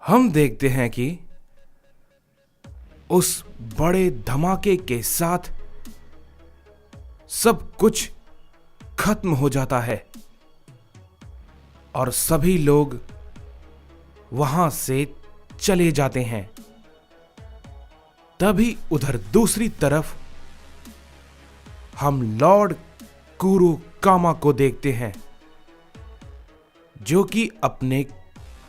हम देखते हैं कि उस बड़े धमाके के साथ सब कुछ खत्म हो जाता है और सभी लोग वहां से चले जाते हैं। तभी उधर दूसरी तरफ हम लॉर्ड कुरुकामा को देखते हैं, जो कि अपने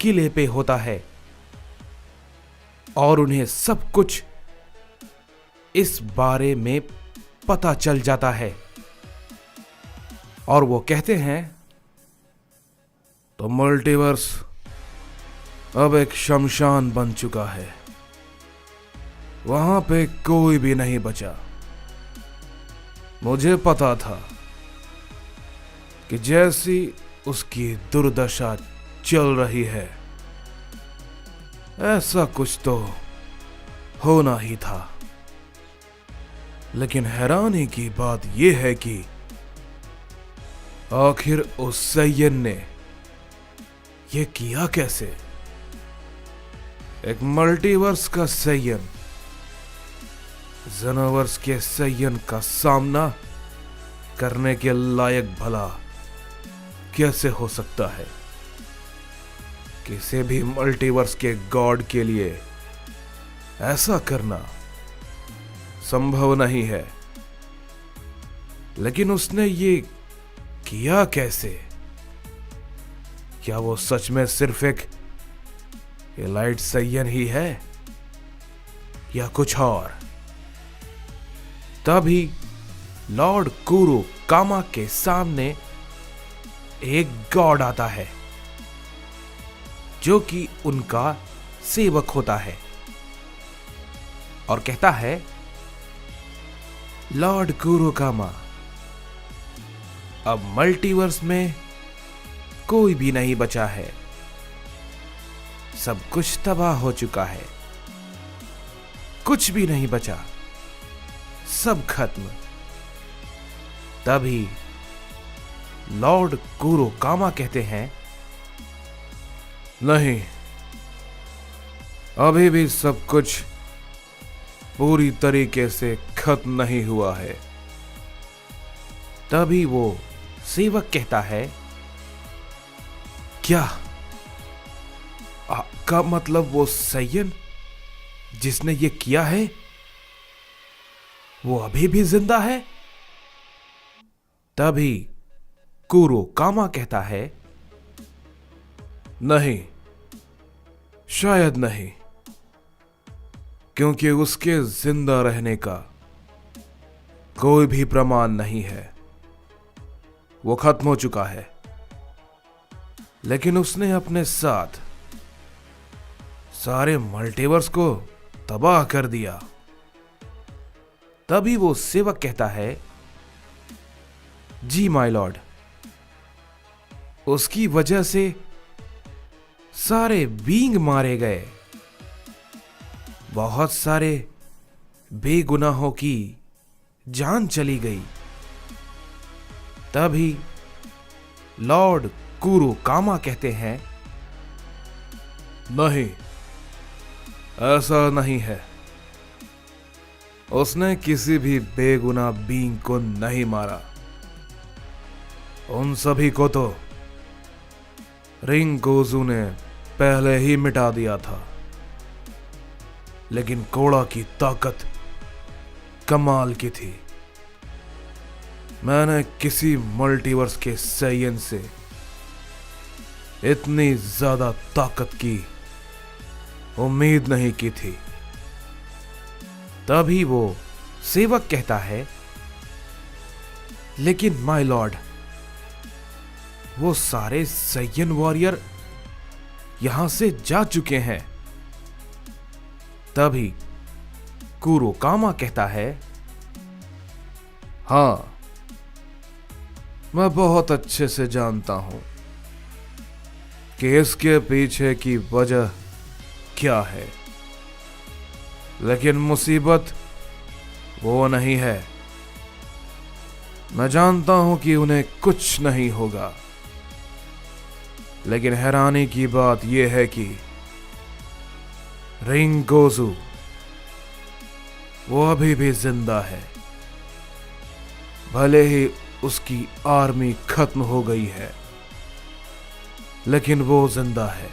किले पे होता है और उन्हें सब कुछ इस बारे में पता चल जाता है। और वो कहते हैं, तो मल्टीवर्स अब एक शमशान बन चुका है, वहां पे कोई भी नहीं बचा। मुझे पता था कि जैसी उसकी दुर्दशा चल रही है, ऐसा कुछ तो होना ही था। लेकिन हैरानी की बात यह है कि आखिर उस सैयन ने यह किया कैसे? एक मल्टीवर्स का सैयन ज़ेनोवर्स के सैयन का सामना करने के लायक भला कैसे हो सकता है? किसी भी मल्टीवर्स के गॉड के लिए ऐसा करना संभव नहीं है। लेकिन उसने ये किया कैसे? क्या वो सच में सिर्फ एक एलाइट सैयन ही है या कुछ और? तभी लॉर्ड कुरुकामा के सामने एक गॉड आता है, जो कि उनका सेवक होता है और कहता है, लॉर्ड कुरुकामा, अब मल्टीवर्स में कोई भी नहीं बचा है, सब कुछ तबाह हो चुका है, कुछ भी नहीं बचा, सब खत्म। तभी लॉर्ड कुरुकामा कहते हैं, नहीं, अभी भी सब कुछ पूरी तरीके से खत्म नहीं हुआ है। तभी वो सेवक कहता है, क्या आपका मतलब वो सैयन जिसने ये किया है वो अभी भी जिंदा है? तभी कुरुकामा कहता है, नहीं, शायद नहीं, क्योंकि उसके जिंदा रहने का कोई भी प्रमाण नहीं है, वो खत्म हो चुका है। लेकिन उसने अपने साथ सारे मल्टीवर्स को तबाह कर दिया। तभी वो सेवक कहता है, जी माय लॉर्ड, उसकी वजह से सारे बीइंग मारे गए, बहुत सारे बेगुनाहों की जान चली गई। तभी लॉर्ड कुरुकामा कहते हैं, नहीं, ऐसा नहीं है, उसने किसी भी बेगुनाह बीइंग को नहीं मारा, उन सभी को तो रिंगोजू ने पहले ही मिटा दिया था। लेकिन कोड़ा की ताकत कमाल की थी। मैंने किसी मल्टीवर्स के सैयन से इतनी ज्यादा ताकत की उम्मीद नहीं की थी। तभी वो सेवक कहता है, लेकिन माय लॉर्ड, वो सारे सैयन वॉरियर यहां से जा चुके हैं। तभी कुरुकामा कहता है, हां, मैं बहुत अच्छे से जानता हूं कि इसके पीछे की वजह क्या है, लेकिन मुसीबत वो नहीं है। मैं जानता हूं कि उन्हें कुछ नहीं होगा, लेकिन हैरानी की बात यह है कि रिंगोजू वो अभी भी जिंदा है, भले ही उसकी आर्मी खत्म हो गई है, लेकिन वो जिंदा है।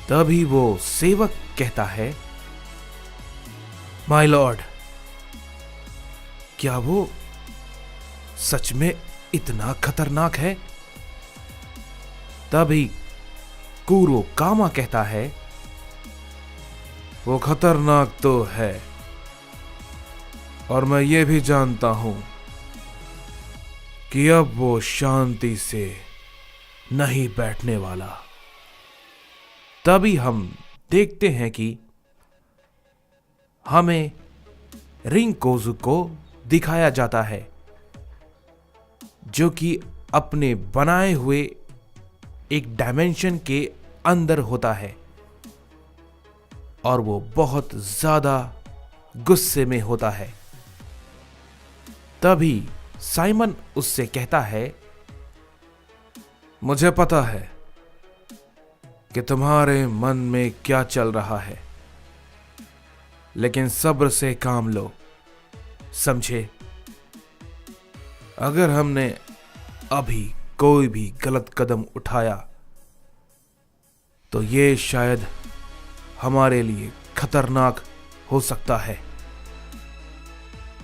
तभी वो सेवक कहता है, माय लॉर्ड, क्या वो सच में इतना खतरनाक है? तभी कुरोकामा कहता है, वो खतरनाक तो है, और मैं ये भी जानता हूं कि अब वो शांति से नहीं बैठने वाला। तभी हम देखते हैं कि हमें रिंकोजू को दिखाया जाता है, जो कि अपने बनाए हुए एक डायमेंशन के अंदर होता है, और वो बहुत ज्यादा गुस्से में होता है। तभी साइमन उससे कहता है, मुझे पता है कि तुम्हारे मन में क्या चल रहा है, लेकिन सब्र से काम लो, समझे? अगर हमने अभी कोई भी गलत कदम उठाया तो ये शायद हमारे लिए खतरनाक हो सकता है।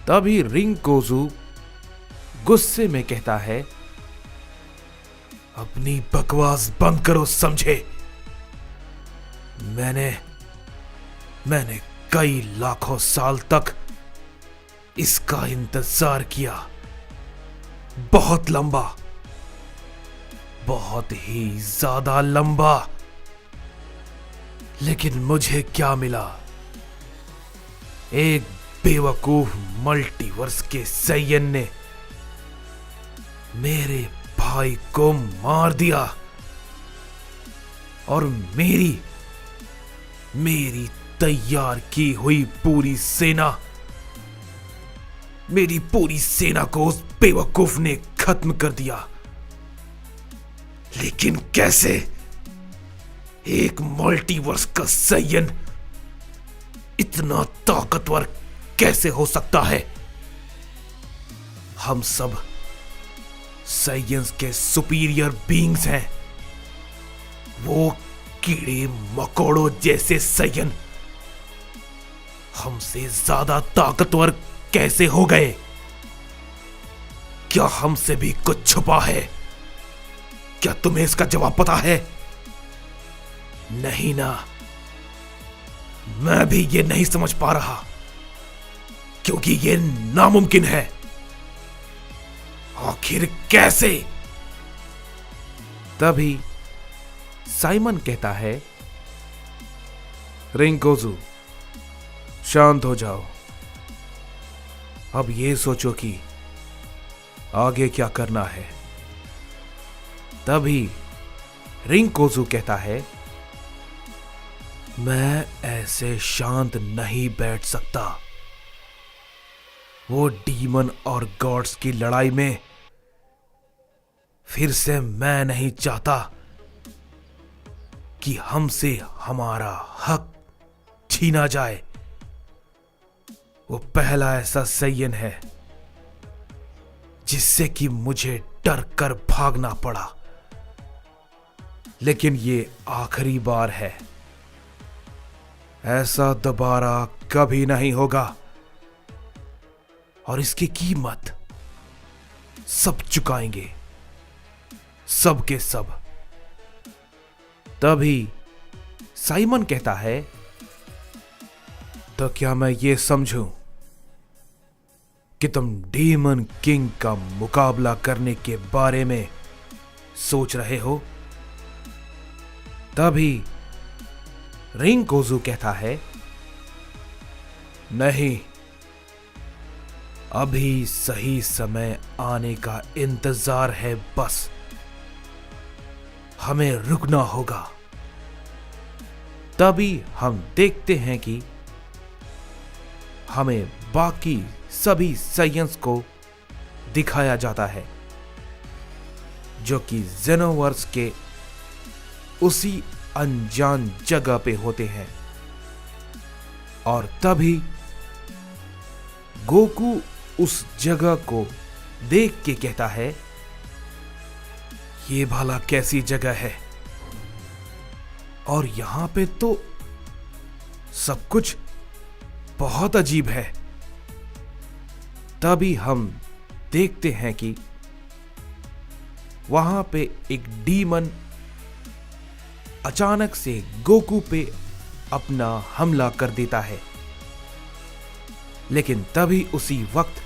तभी रिंकोजू गुस्से में कहता है, अपनी बकवास बंद करो, समझे? मैंने कई लाखों साल तक इसका इंतजार किया, बहुत लंबा, बहुत ही ज्यादा लंबा, लेकिन मुझे क्या मिला? एक बेवकूफ मल्टीवर्स के सैयन ने मेरे भाई को मार दिया, और मेरी तैयार की हुई मेरी पूरी सेना को उस बेवकूफ ने खत्म कर दिया। लेकिन कैसे? एक मल्टीवर्स का सैयन इतना ताकतवर कैसे हो सकता है? हम सब साइंस के सुपीरियर बीइंग्स हैं। वो कीड़े मकोड़ों जैसे सैयन हमसे ज्यादा ताकतवर कैसे हो गए? क्या हमसे भी कुछ छुपा है? क्या तुम्हें इसका जवाब पता है? नहीं ना। मैं भी ये नहीं समझ पा रहा, क्योंकि ये नामुमकिन है। आखिर कैसे? तभी साइमन कहता है, रिंकोजू, शांत हो जाओ। अब ये सोचो कि आगे क्या करना है। तभी रिंकोजू कहता है, मैं ऐसे शांत नहीं बैठ सकता। वो डीमन और गॉड्स की लड़ाई में फिर से मैं नहीं चाहता कि हमसे हमारा हक छीना जाए। वो पहला ऐसा सैयन है जिससे कि मुझे डर कर भागना पड़ा, लेकिन ये आखिरी बार है। ऐसा दोबारा कभी नहीं होगा, और इसकी कीमत सब चुकाएंगे, सब के सब। तभी साइमन कहता है, तो क्या मैं ये समझूं कि तुम डीमन किंग का मुकाबला करने के बारे में सोच रहे हो? तभी रिंकोजू कहता है, नहीं, अभी सही समय आने का इंतजार है, बस हमें रुकना होगा। तभी हम देखते हैं कि हमें बाकी सभी साइंस को दिखाया जाता है, जो कि जेनोवर्स के उसी अनजान जगह पे होते हैं। और तभी गोकू उस जगह को देख के कहता है, ये भला कैसी जगह है, और यहां पे तो सब कुछ बहुत अजीब है। तभी हम देखते हैं कि वहां पे एक डीमन अचानक से गोकू पे अपना हमला कर देता है। लेकिन तभी उसी वक्त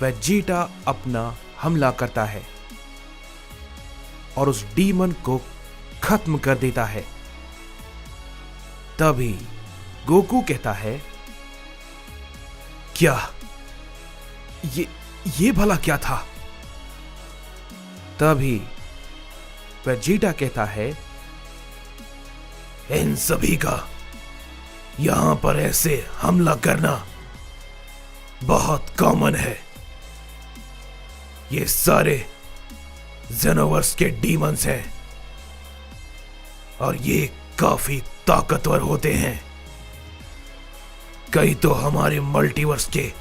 वेजिटा अपना हमला करता है और उस डीमन को खत्म कर देता है। तभी गोकू कहता है, क्या ये भला क्या था? तभी वेजिटा कहता है, इन सभी का यहां पर ऐसे हमला करना बहुत कॉमन है। ये सारे जेनोवर्स के डीमंस हैं और ये काफी ताकतवर होते हैं। कई तो हमारे मल्टीवर्स के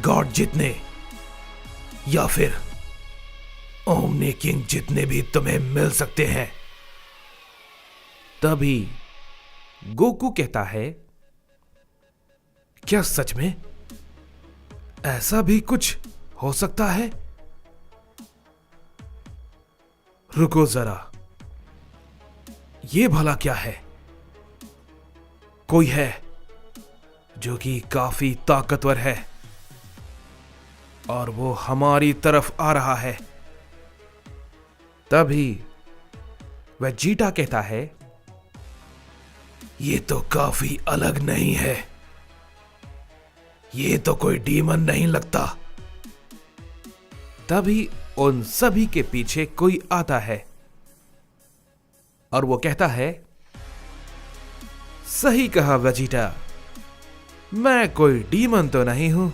गॉड जितने, या फिर ओमनी किंग जितने भी तुम्हें मिल सकते हैं। तभी गोकू कहता है, क्या सच में ऐसा भी कुछ हो सकता है? रुको जरा, ये भला क्या है? कोई है जो कि काफी ताकतवर है और वो हमारी तरफ आ रहा है। तभी वेजिटा कहता है, ये तो काफी अलग नहीं है, ये तो कोई डीमन नहीं लगता। तभी उन सभी के पीछे कोई आता है और वो कहता है, सही कहा वेजिटा, मैं कोई डीमन तो नहीं हूं,